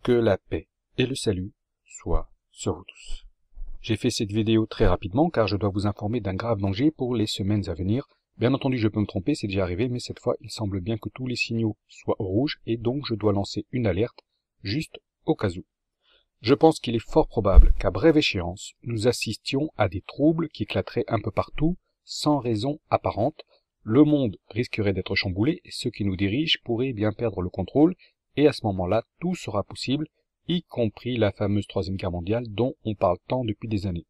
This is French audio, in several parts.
Que la paix et le salut soient sur vous tous. J'ai fait cette vidéo très rapidement car je dois vous informer d'un grave danger pour les semaines à venir. Bien entendu, je peux me tromper, c'est déjà arrivé, mais cette fois, il semble bien que tous les signaux soient au rouge et donc je dois lancer une alerte juste au cas où. Je pense qu'il est fort probable qu'à brève échéance, nous assistions à des troubles qui éclateraient un peu partout, sans raison apparente. Le monde risquerait d'être chamboulé et ceux qui nous dirigent pourraient bien perdre le contrôle, et à ce moment-là, tout sera possible, y compris la fameuse Troisième Guerre mondiale dont on parle tant depuis des années.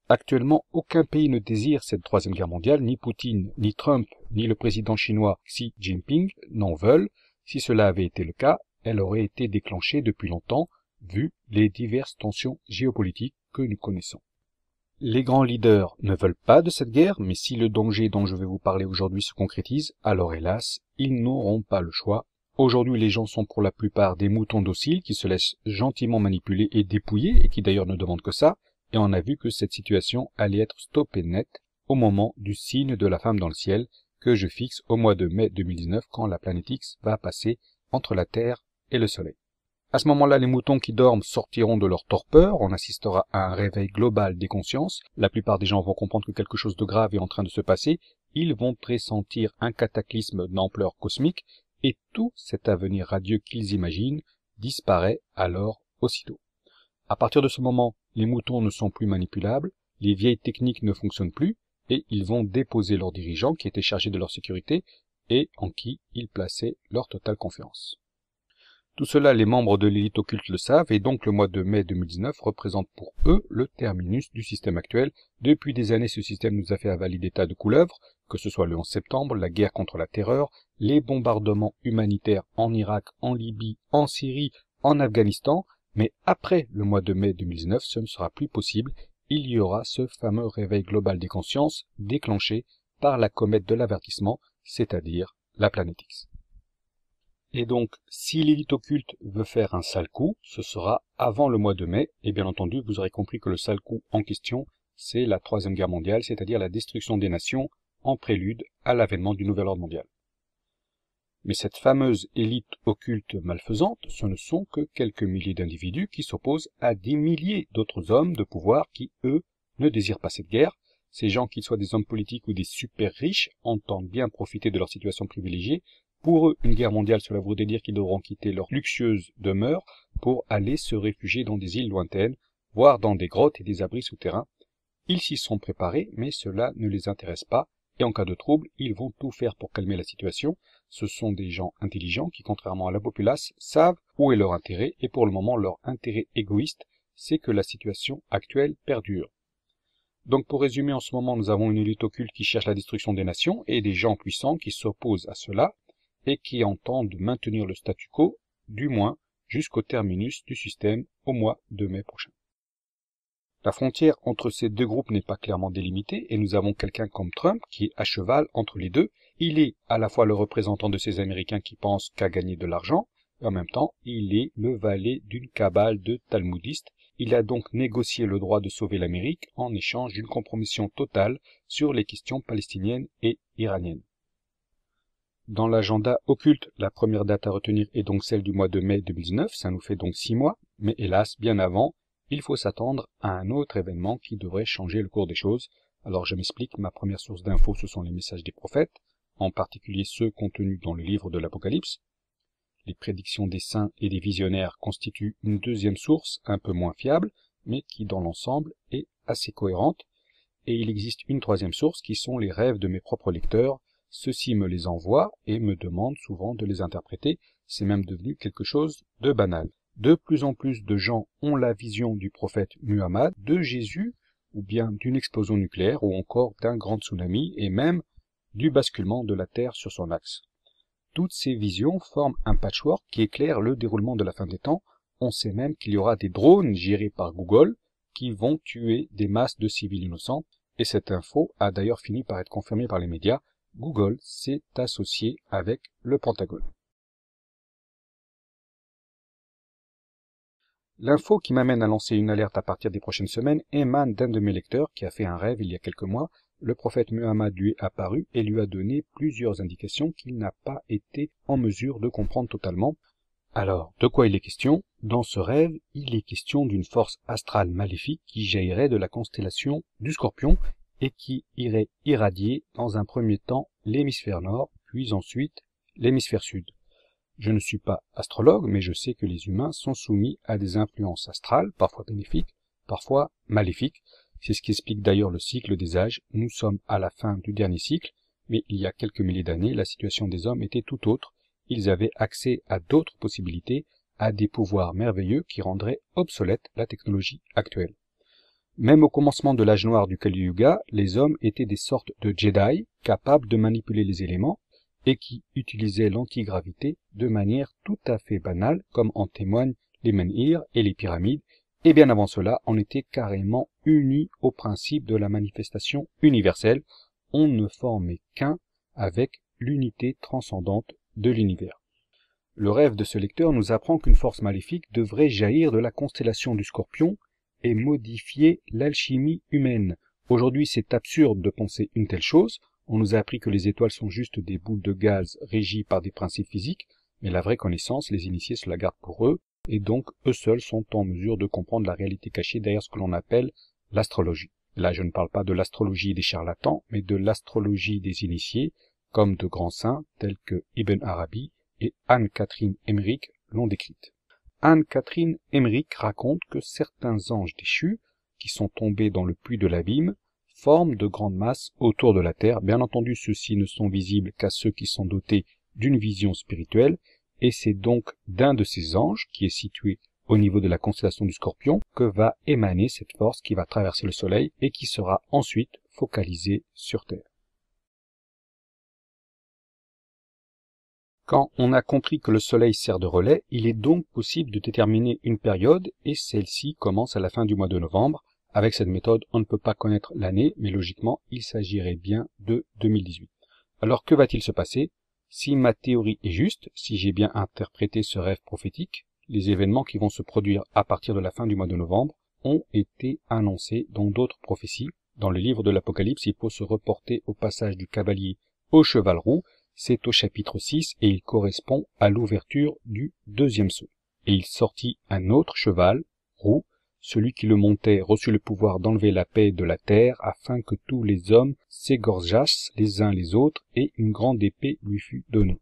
Actuellement, aucun pays ne désire cette Troisième Guerre mondiale, ni Poutine, ni Trump, ni le président chinois Xi Jinping n'en veulent. Si cela avait été le cas, elle aurait été déclenchée depuis longtemps, vu les diverses tensions géopolitiques que nous connaissons. Les grands leaders ne veulent pas de cette guerre, mais si le danger dont je vais vous parler aujourd'hui se concrétise, alors hélas, ils n'auront pas le choix. Aujourd'hui, les gens sont pour la plupart des moutons dociles qui se laissent gentiment manipuler et dépouiller, et qui d'ailleurs ne demandent que ça, et on a vu que cette situation allait être stoppée net au moment du signe de la femme dans le ciel que je fixe au mois de mai 2019 quand la planète X va passer entre la Terre et le Soleil. À ce moment-là, les moutons qui dorment sortiront de leur torpeur, on assistera à un réveil global des consciences, la plupart des gens vont comprendre que quelque chose de grave est en train de se passer, ils vont pressentir un cataclysme d'ampleur cosmique, et tout cet avenir radieux qu'ils imaginent disparaît alors aussitôt. À partir de ce moment, les moutons ne sont plus manipulables, les vieilles techniques ne fonctionnent plus, et ils vont déposer leurs dirigeants qui étaient chargés de leur sécurité et en qui ils plaçaient leur totale confiance. Tout cela, les membres de l'élite occulte le savent, et donc le mois de mai 2019 représente pour eux le terminus du système actuel. Depuis des années, ce système nous a fait avaler des tas de couleuvres, que ce soit le 11 septembre, la guerre contre la terreur, les bombardements humanitaires en Irak, en Libye, en Syrie, en Afghanistan, mais après le mois de mai 2019, ce ne sera plus possible. Il y aura ce fameux réveil global des consciences déclenché par la comète de l'avertissement, c'est-à-dire la planète X. Et donc, si l'élite occulte veut faire un sale coup, ce sera avant le mois de mai, et bien entendu, vous aurez compris que le sale coup en question, c'est la Troisième Guerre mondiale, c'est-à-dire la destruction des nations en prélude à l'avènement du nouvel ordre mondial. Mais cette fameuse élite occulte malfaisante, ce ne sont que quelques milliers d'individus qui s'opposent à des milliers d'autres hommes de pouvoir qui, eux, ne désirent pas cette guerre. Ces gens, qu'ils soient des hommes politiques ou des super riches, entendent bien profiter de leur situation privilégiée. Pour eux, une guerre mondiale, cela voudrait dire qu'ils devront quitter leur luxueuse demeure pour aller se réfugier dans des îles lointaines, voire dans des grottes et des abris souterrains. Ils s'y sont préparés, mais cela ne les intéresse pas, et en cas de trouble, ils vont tout faire pour calmer la situation. Ce sont des gens intelligents qui, contrairement à la populace, savent où est leur intérêt, et pour le moment, leur intérêt égoïste, c'est que la situation actuelle perdure. Donc pour résumer, en ce moment, nous avons une élite occulte qui cherche la destruction des nations, et des gens puissants qui s'opposent à cela, et qui entendent maintenir le statu quo, du moins jusqu'au terminus du système au mois de mai prochain. La frontière entre ces deux groupes n'est pas clairement délimitée, et nous avons quelqu'un comme Trump qui est à cheval entre les deux. Il est à la fois le représentant de ces Américains qui pensent qu'à gagner de l'argent, et en même temps, il est le valet d'une cabale de talmudistes. Il a donc négocié le droit de sauver l'Amérique en échange d'une compromission totale sur les questions palestiniennes et iraniennes. Dans l'agenda occulte, la première date à retenir est donc celle du mois de mai 2019, ça nous fait donc 6 mois, mais hélas, bien avant, il faut s'attendre à un autre événement qui devrait changer le cours des choses. Alors je m'explique, ma première source d'infos ce sont les messages des prophètes, en particulier ceux contenus dans le livre de l'Apocalypse. Les prédictions des saints et des visionnaires constituent une deuxième source, un peu moins fiable, mais qui dans l'ensemble est assez cohérente. Et il existe une troisième source qui sont les rêves de mes propres lecteurs. Ceux-ci me les envoient et me demandent souvent de les interpréter, c'est même devenu quelque chose de banal. De plus en plus de gens ont la vision du prophète Muhammad, de Jésus, ou bien d'une explosion nucléaire, ou encore d'un grand tsunami, et même du basculement de la Terre sur son axe. Toutes ces visions forment un patchwork qui éclaire le déroulement de la fin des temps. On sait même qu'il y aura des drones gérés par Google qui vont tuer des masses de civils innocents, et cette info a d'ailleurs fini par être confirmée par les médias. Google s'est associé avec le Pentagone. L'info qui m'amène à lancer une alerte à partir des prochaines semaines émane d'un de mes lecteurs qui a fait un rêve il y a quelques mois. Le prophète Muhammad lui est apparu et lui a donné plusieurs indications qu'il n'a pas été en mesure de comprendre totalement. Alors, de quoi il est question? Dans ce rêve, il est question d'une force astrale maléfique qui jaillirait de la constellation du Scorpion et qui irait irradier dans un premier temps l'hémisphère nord, puis ensuite l'hémisphère sud. Je ne suis pas astrologue, mais je sais que les humains sont soumis à des influences astrales, parfois bénéfiques, parfois maléfiques. C'est ce qui explique d'ailleurs le cycle des âges. Nous sommes à la fin du dernier cycle, mais il y a quelques milliers d'années, la situation des hommes était tout autre. Ils avaient accès à d'autres possibilités, à des pouvoirs merveilleux qui rendraient obsolète la technologie actuelle. Même au commencement de l'âge noir du Kali Yuga, les hommes étaient des sortes de Jedi, capables de manipuler les éléments, et qui utilisaient l'antigravité de manière tout à fait banale, comme en témoignent les menhirs et les pyramides, et bien avant cela, on était carrément unis au principe de la manifestation universelle. On ne formait qu'un avec l'unité transcendante de l'univers. Le rêve de ce lecteur nous apprend qu'une force maléfique devrait jaillir de la constellation du Scorpion et modifier l'alchimie humaine. Aujourd'hui, c'est absurde de penser une telle chose. On nous a appris que les étoiles sont juste des boules de gaz régies par des principes physiques, mais la vraie connaissance, les initiés se la gardent pour eux, et donc eux seuls sont en mesure de comprendre la réalité cachée derrière ce que l'on appelle l'astrologie. Là, je ne parle pas de l'astrologie des charlatans, mais de l'astrologie des initiés, comme de grands saints tels que Ibn Arabi et Anne-Catherine Emmerich l'ont décrite. Anne-Catherine Emmerich raconte que certains anges déchus, qui sont tombés dans le puits de l'abîme, forment de grandes masses autour de la Terre. Bien entendu, ceux-ci ne sont visibles qu'à ceux qui sont dotés d'une vision spirituelle, et c'est donc d'un de ces anges, qui est situé au niveau de la constellation du Scorpion, que va émaner cette force qui va traverser le Soleil et qui sera ensuite focalisée sur Terre. Quand on a compris que le Soleil sert de relais, il est donc possible de déterminer une période, et celle-ci commence à la fin du mois de novembre. Avec cette méthode, on ne peut pas connaître l'année, mais logiquement, il s'agirait bien de 2018. Alors que va-t-il se passer? Si ma théorie est juste, si j'ai bien interprété ce rêve prophétique, les événements qui vont se produire à partir de la fin du mois de novembre ont été annoncés dans d'autres prophéties. Dans le livre de l'Apocalypse, il faut se reporter au passage du cavalier au cheval roux. C'est au chapitre 6 et il correspond à l'ouverture du deuxième sceau. Et il sortit un autre cheval, roux. Celui qui le montait reçut le pouvoir d'enlever la paix de la terre afin que tous les hommes s'égorgeassent les uns les autres et une grande épée lui fut donnée.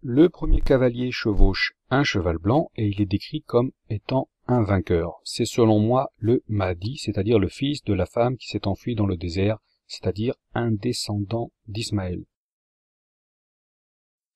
Le premier cavalier chevauche un cheval blanc et il est décrit comme étant un vainqueur. C'est selon moi le Mahdi, c'est-à-dire le fils de la femme qui s'est enfuie dans le désert, c'est-à-dire un descendant d'Ismaël.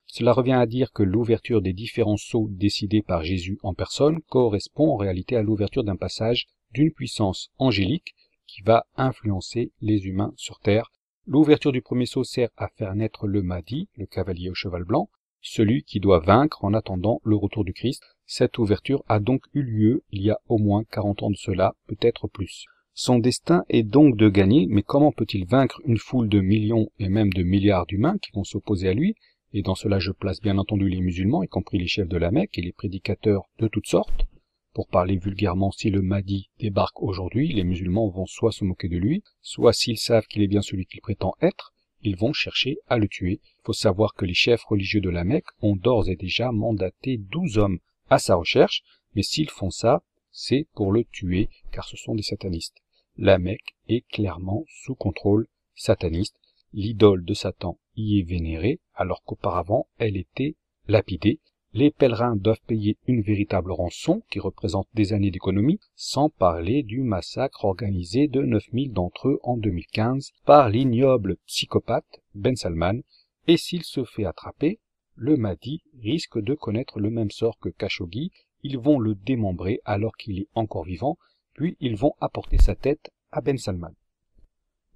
Cela revient à dire que l'ouverture des différents sceaux décidés par Jésus en personne correspond en réalité à l'ouverture d'un passage d'une puissance angélique qui va influencer les humains sur terre. L'ouverture du premier sceau sert à faire naître le Mahdi, le cavalier au cheval blanc, celui qui doit vaincre en attendant le retour du Christ. Cette ouverture a donc eu lieu il y a au moins 40 ans de cela, peut-être plus. Son destin est donc de gagner, mais comment peut-il vaincre une foule de millions et même de milliards d'humains qui vont s'opposer à lui? Et dans cela je place bien entendu les musulmans, y compris les chefs de la Mecque et les prédicateurs de toutes sortes. Pour parler vulgairement, si le Mahdi débarque aujourd'hui, les musulmans vont soit se moquer de lui, soit s'ils savent qu'il est bien celui qu'il prétend être, ils vont chercher à le tuer. Il faut savoir que les chefs religieux de la Mecque ont d'ores et déjà mandaté 12 hommes à sa recherche, mais s'ils font ça, c'est pour le tuer, car ce sont des satanistes. La Mecque est clairement sous contrôle sataniste. L'idole de Satan y est vénérée, alors qu'auparavant elle était lapidée. Les pèlerins doivent payer une véritable rançon qui représente des années d'économie, sans parler du massacre organisé de 9000 d'entre eux en 2015 par l'ignoble psychopathe Ben Salman, et s'il se fait attraper, le Mahdi risque de connaître le même sort que Khashoggi. Ils vont le démembrer alors qu'il est encore vivant, puis ils vont apporter sa tête à Ben Salman.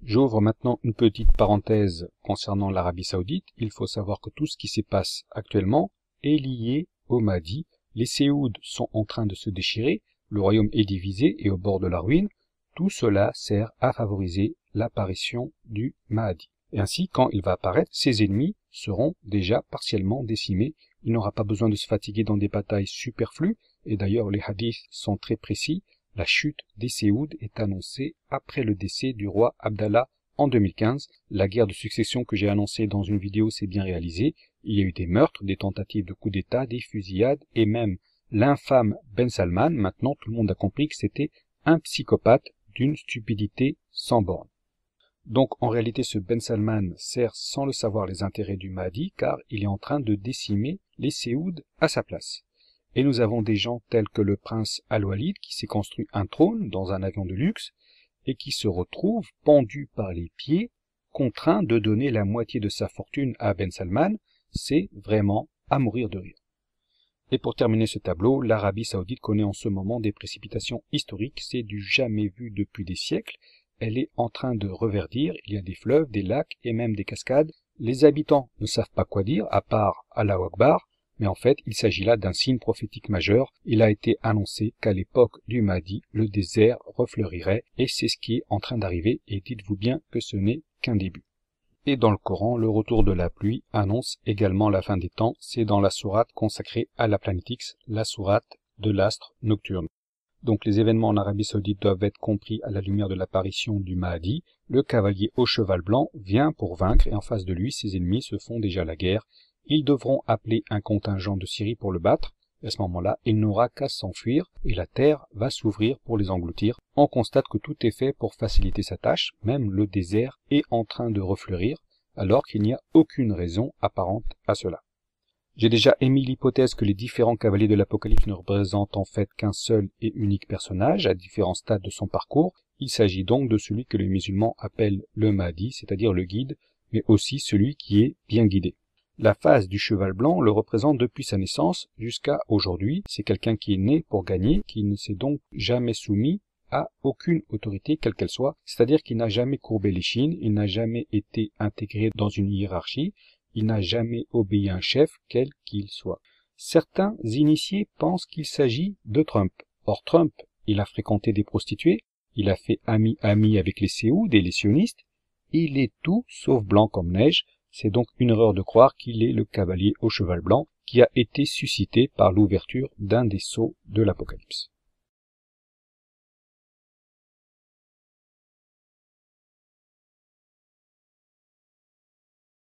J'ouvre maintenant une petite parenthèse concernant l'Arabie Saoudite. Il faut savoir que tout ce qui se passe actuellement est lié au Mahdi. Les Séouds sont en train de se déchirer, le royaume est divisé et au bord de la ruine. Tout cela sert à favoriser l'apparition du Mahdi. Et ainsi, quand il va apparaître, ses ennemis seront déjà partiellement décimés. Il n'aura pas besoin de se fatiguer dans des batailles superflues, et d'ailleurs les hadiths sont très précis. La chute des Séouds est annoncée après le décès du roi Abdallah en 2015, la guerre de succession que j'ai annoncée dans une vidéo s'est bien réalisée. Il y a eu des meurtres, des tentatives de coup d'État, des fusillades et même l'infâme Ben Salman. Maintenant, tout le monde a compris que c'était un psychopathe d'une stupidité sans borne. Donc en réalité, ce Ben Salman sert sans le savoir les intérêts du Mahdi car il est en train de décimer les Séouds à sa place. Et nous avons des gens tels que le prince Al-Walid qui s'est construit un trône dans un avion de luxe et qui se retrouve pendu par les pieds, contraint de donner la moitié de sa fortune à Ben Salman. C'est vraiment à mourir de rire. Et pour terminer ce tableau, l'Arabie Saoudite connaît en ce moment des précipitations historiques, c'est du jamais vu depuis des siècles. Elle est en train de reverdir, il y a des fleuves, des lacs et même des cascades. Les habitants ne savent pas quoi dire, à part Allahu Akbar, mais en fait, il s'agit là d'un signe prophétique majeur. Il a été annoncé qu'à l'époque du Mahdi, le désert refleurirait, et c'est ce qui est en train d'arriver, et dites-vous bien que ce n'est qu'un début. Et dans le Coran, le retour de la pluie annonce également la fin des temps. C'est dans la sourate consacrée à la planète X, la sourate de l'astre nocturne. Donc les événements en Arabie Saoudite doivent être compris à la lumière de l'apparition du Mahdi. Le cavalier au cheval blanc vient pour vaincre et en face de lui, ses ennemis se font déjà la guerre. Ils devront appeler un contingent de Syrie pour le battre. Et à ce moment-là, il n'aura qu'à s'enfuir et la terre va s'ouvrir pour les engloutir. On constate que tout est fait pour faciliter sa tâche, même le désert est en train de refleurir, alors qu'il n'y a aucune raison apparente à cela. J'ai déjà émis l'hypothèse que les différents cavaliers de l'Apocalypse ne représentent en fait qu'un seul et unique personnage à différents stades de son parcours. Il s'agit donc de celui que les musulmans appellent le Mahdi, c'est-à-dire le guide, mais aussi celui qui est bien guidé. La phase du cheval blanc le représente depuis sa naissance jusqu'à aujourd'hui. C'est quelqu'un qui est né pour gagner, qui ne s'est donc jamais soumis à aucune autorité, quelle qu'elle soit. C'est-à-dire qu'il n'a jamais courbé l'échine, il n'a jamais été intégré dans une hiérarchie, il n'a jamais obéi à un chef, quel qu'il soit. Certains initiés pensent qu'il s'agit de Trump. Or Trump, il a fréquenté des prostituées, il a fait ami avec les Séouds et les sionistes, il est tout sauf blanc comme neige. C'est donc une erreur de croire qu'il est le cavalier au cheval blanc qui a été suscité par l'ouverture d'un des sceaux de l'Apocalypse.